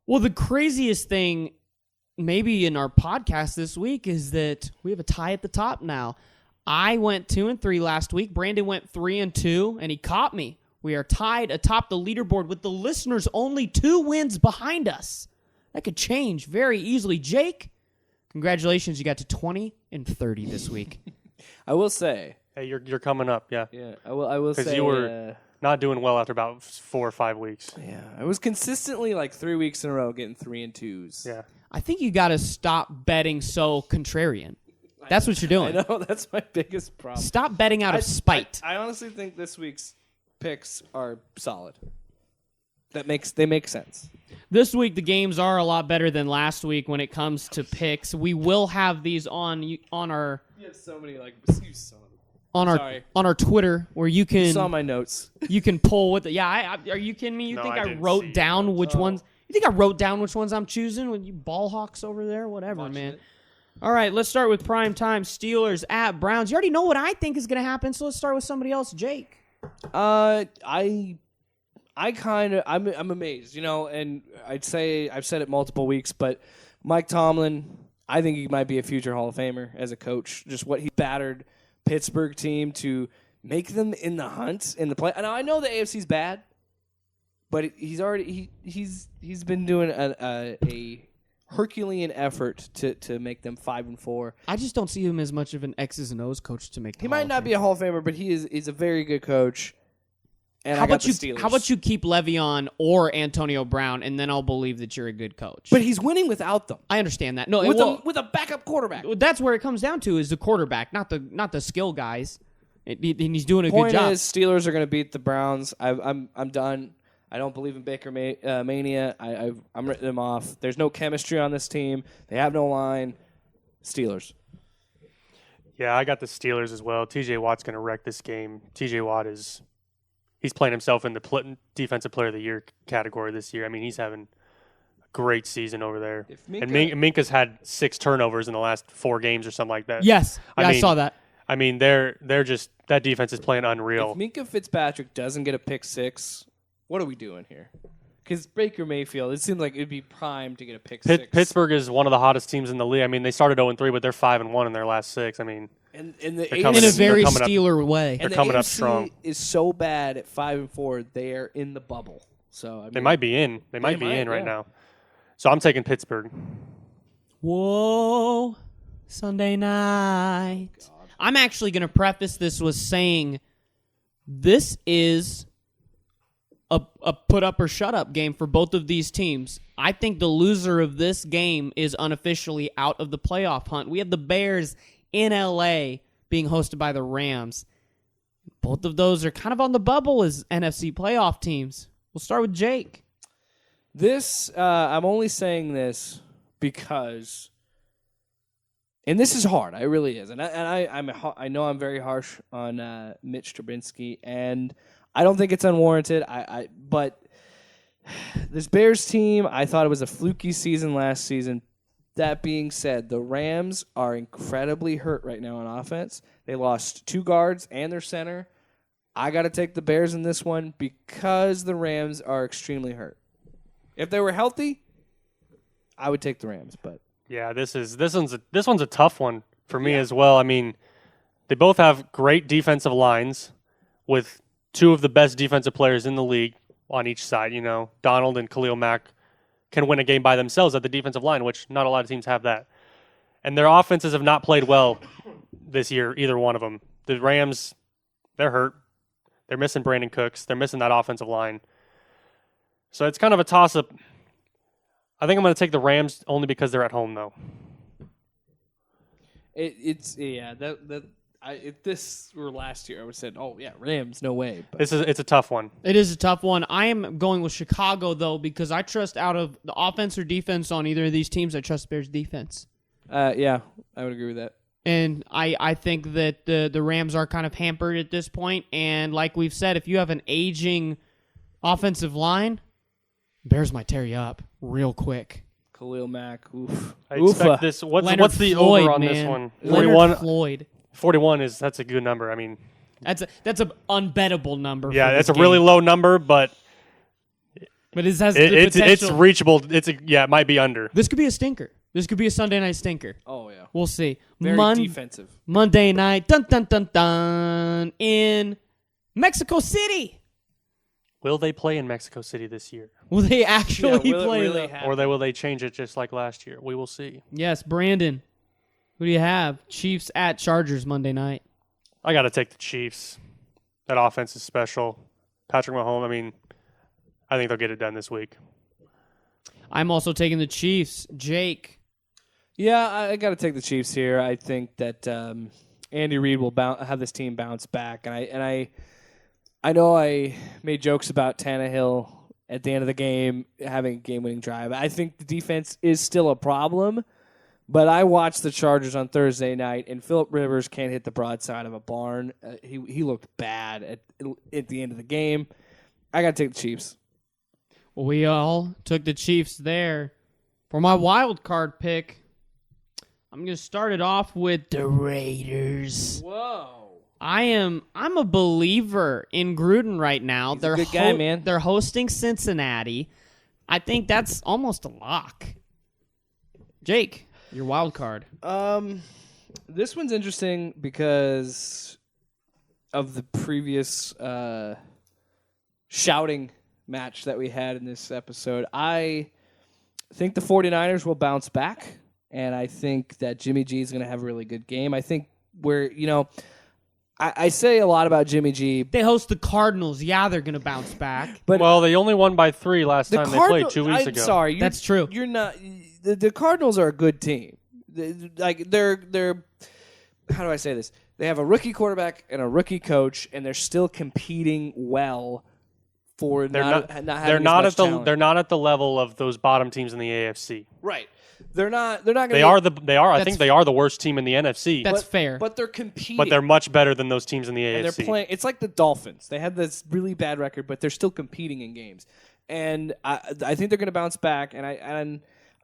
Well, the craziest thing maybe in our podcast this week is that we have a tie at the top now. I went 2-3 last week. Brandon went 3-2, and he caught me. We are tied atop the leaderboard with the listeners only 2 wins behind us. That could change very easily. Jake, congratulations. You got to 20-30 this week. I will say. Hey, you're coming up, yeah. Yeah, I will say. Because you were not doing well after about 4 or 5 weeks. Yeah, I was consistently like 3 weeks in a row getting 3 and 2s. Yeah. I think you got to stop betting so contrarian. That's what you're doing. I know, that's my biggest problem. Stop betting out of spite. I honestly think this week's picks are solid. They make sense. This week, the games are a lot better than last week when it comes to picks. We will have these on our. You have so many on our Twitter where you can. You saw my notes. You can pull with it. Yeah, are you kidding me? You No, think I I didn't wrote see down it. which ones? You think I wrote down which ones I'm choosing? When you ball hawks over there, whatever, Watching man. it. All right, let's start with prime time Steelers at Browns. You already know what I think is going to happen, so let's start with somebody else, Jake. I'm amazed, and I'd say I've said it multiple weeks, but Mike Tomlin, I think he might be a future Hall of Famer as a coach. Just what he battered Pittsburgh team to make them in the hunt in the play. Now I know the AFC's bad, but he's been doing a Herculean effort to make them 5-4. I just don't see him as much of an X's and O's coach to make. He might not be a Hall of Famer, but he's a very good coach. And how about you keep Le'Veon or Antonio Brown, and then I'll believe that you're a good coach. But he's winning without them. I understand that. No, with a backup quarterback. That's where it comes down to is the quarterback, not the skill guys. And he's doing a Point good job. is, Steelers are going to beat the Browns. I'm done. I don't believe in Baker mania. I'm writing them off. There's no chemistry on this team. They have no line. Steelers. Yeah, I got the Steelers as well. T.J. Watt's going to wreck this game. T.J. Watt he's playing himself in the Defensive Player of the Year category this year. I mean, he's having a great season over there. And Minka's had 6 turnovers in the last 4 games or something like that. Yes, I saw that. I mean, they're just that defense is playing unreal. If Minka Fitzpatrick doesn't get a pick 6, what are we doing here? Because Baker Mayfield, it seems like it'd be prime to get a pick 6. Pittsburgh is one of the hottest teams in the league. I mean, they started 0-3, but they're 5-1 in their last 6. I mean, and the in a very Steeler way. They're coming up strong. Is so bad at 5-4, they are in the bubble. So I mean, they might be in. They might be in right now. So I'm taking Pittsburgh. Whoa, Sunday night. God. I'm actually going to preface this with saying this is a put up or shut up game for both of these teams. I think the loser of this game is unofficially out of the playoff hunt. We have the Bears in LA being hosted by the Rams. Both of those are kind of on the bubble as NFC playoff teams. We'll start with Jake. I'm only saying this because, and this is hard. It really is. I know I'm very harsh on Mitch Trubinsky, and I don't think it's unwarranted. But this Bears team, I thought it was a fluky season last season. That being said, the Rams are incredibly hurt right now on offense. They lost 2 guards and their center. I got to take the Bears in this one because the Rams are extremely hurt. If they were healthy, I would take the Rams. But yeah, this one's a tough one for me as well. I mean, they both have great defensive lines with 2 of the best defensive players in the league on each side. You know, Donald and Khalil Mack can win a game by themselves at the defensive line, which not a lot of teams have that. And their offenses have not played well this year, either one of them. The Rams, they're hurt. They're missing Brandon Cooks. They're missing that offensive line. So it's kind of a toss-up. I think I'm going to take the Rams only because they're at home, though. If this were last year, I would have said, "Oh yeah, Rams, no way." But It's a tough one. It is a tough one. I am going with Chicago though because I trust out of the offense or defense on either of these teams. I trust Bears defense. Yeah, I would agree with that. And I think that the Rams are kind of hampered at this point. And like we've said, if you have an aging offensive line, Bears might tear you up real quick. Khalil Mack, oof. I expect this. What's the Floyd, over on man. this one? Leonard Floyd. 41 that's a good number. I mean, that's an unbettable number. Yeah, for that's a this really game. low number, but But it has the It's potential. reachable. It might be under. This could be a stinker. This could be a Sunday night stinker. Oh yeah, We'll see. very defensive. Monday night, dun dun dun dun, in Mexico City. Will they play in Mexico City this year, Will they actually will it play? really though? happen? or will they change it just like last year? We will see. Yes, Brandon. Who do you have? Chiefs at Chargers Monday night. I got to take the Chiefs. That offense is special. Patrick Mahomes. I mean, I think they'll get it done this week. I'm also taking the Chiefs. Jake. Yeah, I got to take the Chiefs here. I think that Andy Reid will have this team bounce back, and I know I made jokes about Tannehill at the end of the game having a game-winning drive. I think the defense is still a problem, but I watched the Chargers on Thursday night, and Phillip Rivers can't hit the broadside of a barn. He looked bad at the end of the game. I got to take the Chiefs. Well, we all took the Chiefs there. For my wild card pick, I'm going to start it off with the Raiders. Whoa. I'm a believer in Gruden right now. He's a good guy, man. They're hosting Cincinnati. I think that's almost a lock. Jake, your wild card. This one's interesting because of the previous shouting match that we had in this episode. I think the 49ers will bounce back, and I think that Jimmy G is going to have a really good game. I think I say a lot about Jimmy G. They host the Cardinals. Yeah, they're going to bounce back. But Well, they only won by 3 last time they played 2 weeks I'm ago. sorry, That's true. You're not. The Cardinals are a good team. They're. How do I say this? They have a rookie quarterback and a rookie coach, and they're still competing well for They're not not. having They're as not much at the. talent. They're not at the level of those bottom teams in the AFC. Right. They're not going to. They are. I That's- think they are the worst team in the NFC. That's fair. But they're competing. But they're much better than those teams in the and AFC. they're playing. It's like the Dolphins. They had this really bad record, but they're still competing in games. And I think they're going to bounce back. And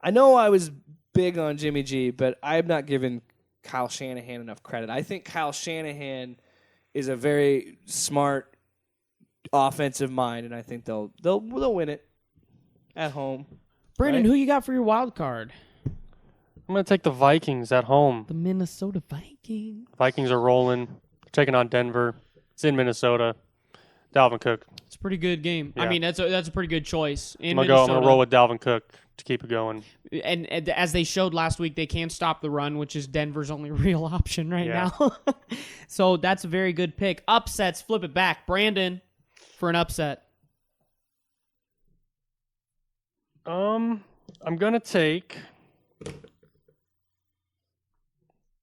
I know I was big on Jimmy G, but I'm not giving Kyle Shanahan enough credit. I think Kyle Shanahan is a very smart offensive mind, and I think they'll win it at home. Brandon, right? who you got for your wild card? I'm going to take the Vikings at home. The Minnesota Vikings. Vikings are rolling. Taking on Denver. It's in Minnesota. Dalvin Cook. It's a pretty good game. I Yeah. mean, that's a pretty good choice. In I'm Minnesota. going to roll with Dalvin Cook to keep it going. And as they showed last week, they can stop the run, which is Denver's only real option right Yeah. now. So that's a very good pick. Upsets, flip it back. Brandon, for an upset. I'm going to take...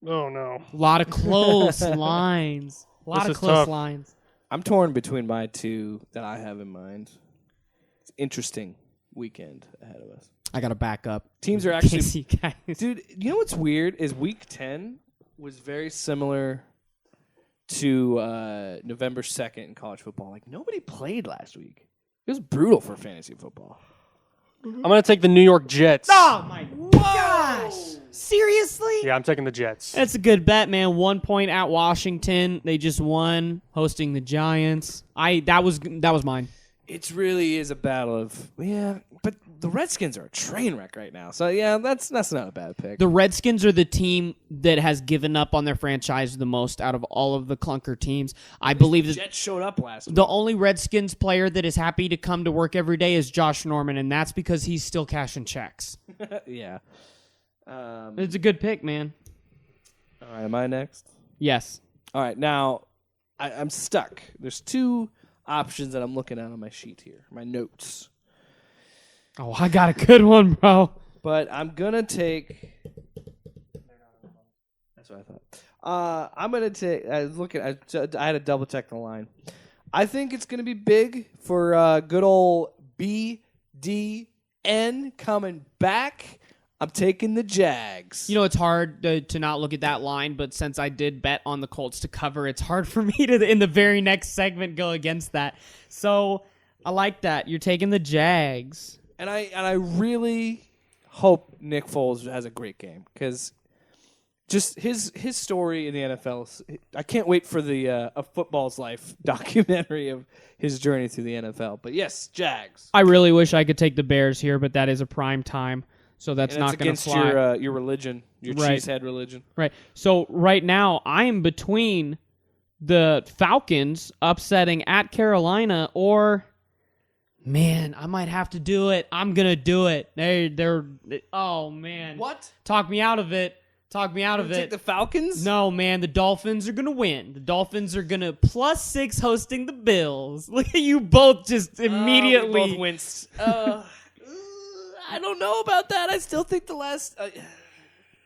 Oh, no. A lot of close lines. A lot This of is close tough. lines. I'm torn between my two that I have in mind. It's an interesting weekend ahead of us. I got to back up. Teams are In actually case you guys. Dude, you know what's weird is Week 10 was very similar to November 2nd in college football. Like, nobody played last week. It was brutal for fantasy football. I'm going to take the New York Jets. Oh, my gosh. Seriously? Yeah, I'm taking the Jets. That's a good bet, man. 1 point at Washington. They just won, hosting the Giants. That was mine. It really is a battle of, but the Redskins are a train wreck right now. So, yeah, that's not a bad pick. The Redskins are the team that has given up on their franchise the most out of all of the clunker teams. I believe that Jets showed up last week. the only Redskins player that is happy to come to work every day is Josh Norman, and that's because he's still cashing checks. Yeah. It's a good pick, man. All right, am I next? Yes. All right, now I'm stuck. There's two options that I'm looking at on my sheet here, my notes. Oh, I got a good one, bro. But I'm gonna take. That's what I thought. I'm gonna take. I was looking. I had to double check the line. I think it's gonna be big for good old BDN coming back. I'm taking the Jags. You know, it's hard to not look at that line, but since I did bet on the Colts to cover, it's hard for me to, in the very next segment, go against that. So I like that. You're taking the Jags. And I really hope Nick Foles has a great game because just his story in the NFL. I can't wait for the A Football's Life documentary of his journey through the NFL. But yes, Jags. I really wish I could take the Bears here, but that is a prime time, so that's not going to fly. Against your religion, your cheesehead religion. Right. So right now, I am between the Falcons upsetting at Carolina, or man, I might have to do it. I'm gonna do it. They're. Oh man. What? Talk me out of it. Talk me out of it. Take the Falcons? No, man, the Dolphins are going to win. The Dolphins are going to +6 hosting the Bills. Look at you both just immediately. We both winced. I don't know about that. I still think the last... I'm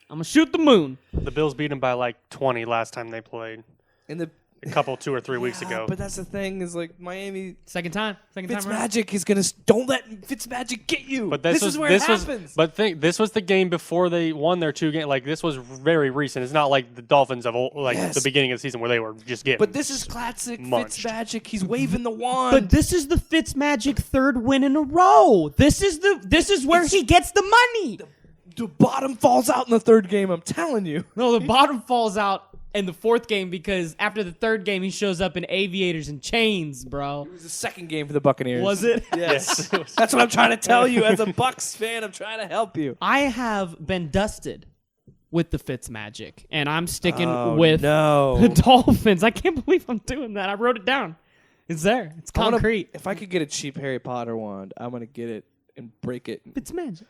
going to shoot the moon. The Bills beat them by like 20 last time they played. In the... A couple, 2 or 3 weeks ago. But that's the thing is like Miami... Second time around. Fitzmagic is going to... Don't let Fitzmagic get you. But this is where it happens. This was the game before they won their 2 games. Like, this was very recent. It's not like the Dolphins of the beginning of the season where they were just getting But this is classic munched. Fitzmagic. He's waving the wand. But this is the Fitzmagic 3rd win in a row. This is where he gets the money. The bottom falls out in the 3rd game, I'm telling you. No, the bottom falls out in the 4th game because after the 3rd game, he shows up in aviators and chains, bro. It was the 2nd game for the Buccaneers. Was it? Yes. That's what I'm trying to tell you. As a Bucs fan, I'm trying to help you. I have been dusted with the Fitzmagic, and I'm sticking with the Dolphins. I can't believe I'm doing that. I wrote it down. It's there. It's concrete. If I could get a cheap Harry Potter wand, I'm going to get it and break it. Fitzmagic.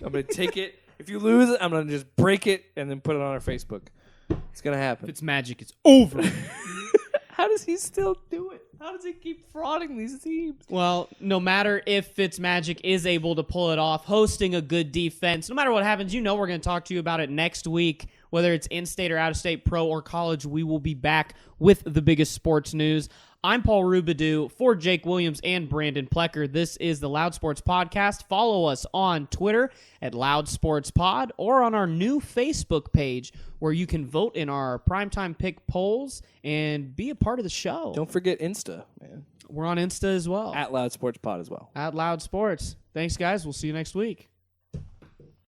I'm going to take it. If you lose it, I'm going to just break it and then put it on our Facebook. It's going to happen. Fitzmagic is over. How does he still do it? How does he keep frauding these teams? Well, no matter if Fitzmagic is able to pull it off, hosting a good defense, no matter what happens, we're going to talk to you about it next week. Whether it's in-state or out-of-state, pro or college, we will be back with the biggest sports news. I'm Paul Rubidoux for Jake Williams and Brandon Plecker. This is the Loud Sports Podcast. Follow us on Twitter at Loud Sports Pod or on our new Facebook page where you can vote in our primetime pick polls and be a part of the show. Don't forget Insta, man. We're on Insta as well. At Loud Sports Pod as well. At Loud Sports. Thanks, guys. We'll see you next week.